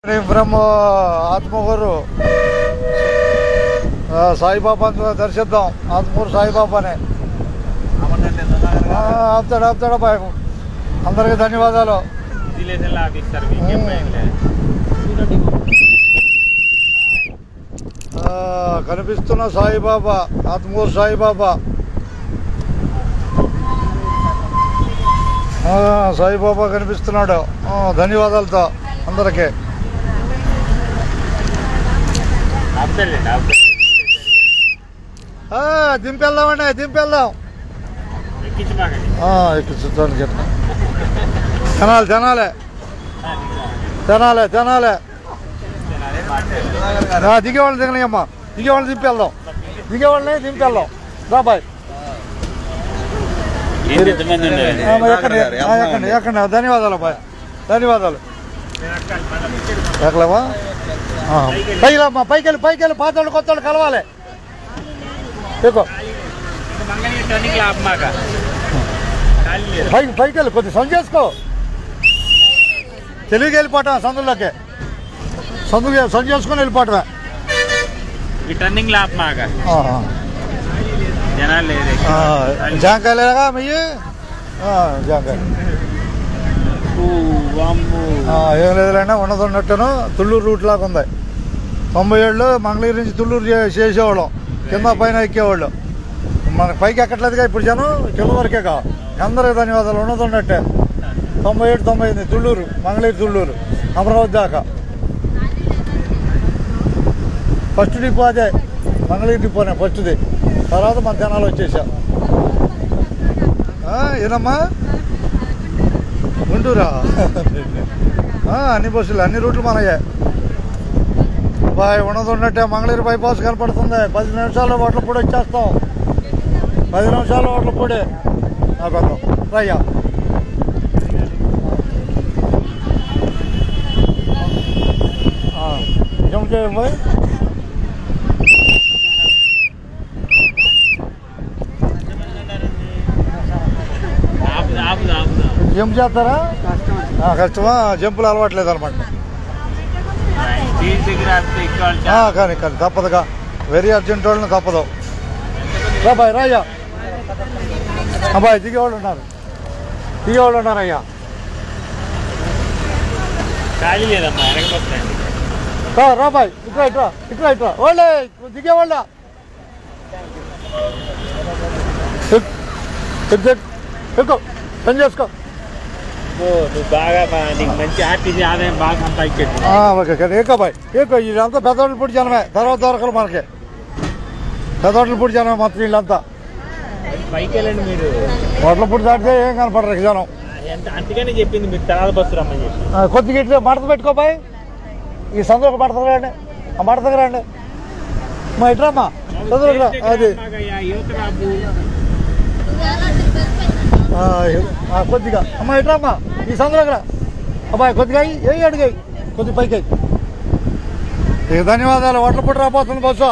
బ్రహ్మ ఆత్మకూరు సాయిబాబాని దర్శిద్దాం. ఆత్మకూరు సాయిబాబానే ఆపుతాడు బాయ్. అందరికీ ధన్యవాదాలు. కనిపిస్తున్న సాయిబాబా, ఆత్మకూరు సాయిబాబా. సాయిబాబా కనిపిస్తున్నాడు. ధన్యవాదాలతో అందరికీ. దింపెళ్దామండి, దింపెళ్దాం. ఎక్కించడానికి జనాలే జనాలే జనాలే. దిగేవాళ్ళని దిగనమ్మా, దిగేవాళ్ళని దింపెళ్దాం, దిగేవాళ్ళని దింపెళ్దాం. బాయ్. ఎక్కండి. ధన్యవాదాలు బాయ్, ధన్యవాదాలు. ఎక్కలేమా? పైకి వెళ్ళి పాతోళ్ళు కొత్తోళ్ళు కలవాలి. పైకి వెళ్ళి కొద్దిగా సందు చేసుకో. తెలుగుకి వెళ్ళిపోవటం, సందులోకి సందు చేసుకుని వెళ్ళిపోవటమే. జాంకాయలేగా మెయ్యి జాంకాయలు ఏం లేదులేండి. ఉన్నట్టును తుళ్ళూరు రూట్ లాగా ఉంది. 97 మంగళగిరి నుంచి తుళ్ళూరు చేసేవాళ్ళం, కింద పైన ఎక్కేవాళ్ళు. మనకు పైకి ఎక్కట్లేదుగా ఇప్పుడు జనం, కింద వరకే కా. అందరికీ ధన్యవాదాలు. ఉన్నట్టే 97, 98 తుళ్ళూరు, మంగళగిరి తుళ్ళూరు, అమరావతి దాకా. ఫస్ట్ డిపో అదే, మంగళగిరి డిపోనే ఫస్ట్ది. తర్వాత మన జనాలు వచ్చేసాం. ఏనమ్మా గుంటూరా? అన్ని బస్సులు, అన్ని రూట్లు మనయే బాయ్. ఉన్నట్టే మంగళగిరి బైపాస్ కనపడుతుంది. 10 నిమిషాల్లో ఓట్లపూడి వచ్చేస్తాం. 10 నిమిషాల్లో ఓట్లపూడి నాకు రయ్యా. ఏం చేయాలి బాయ్? జంప్ చేస్తారా? కష్టమా? జంపులు అలవాట్లేదు అనమాట. కానీ తప్పదుగా, వెరీ అర్జెంట్ వాళ్ళని తప్పదు. బాయ్ రాయ్యా. అబ్బాయి దిగేవాళ్ళు ఉన్నారు అయ్యా. రాబాయ్ ఇట్రా వాళ్ళే దిగేవాళ్ళ. ఎక్కువ పని చేసుకో. ఏకోబాయ్ ఏకో. ఇదంతా పెద్దోళ్ళ పూడి జనమే, తర్వాత దొరకలు మనకి. పెద్దోళ్ళ పూడి జనమే మొత్తం వీళ్ళంతా. ఓట్ల పూడి దాటితే ఏం కనపడరు జనం. అందుకని చెప్పింది మీరు తర్వాత బస్సు రమ్మని చెప్పి. కొద్దిగా ఇట్లా మడత పెట్టుకోబాయ్. ఈ సందులో మడతకు రండి, ఆ మడతకు రండి. మా ఇట్రామ్మా చదువురా. అది కొద్దిగా అమ్మా ఇట్రామ్మా, ఈ సందులోకి రా అబ్బాయి. కొద్దిగా ఏ అడిగాయి, కొద్దిగా పైకి. ఇక ధన్యవాదాలు. ఓట్ల పూట రాబోతుంది బస్సు.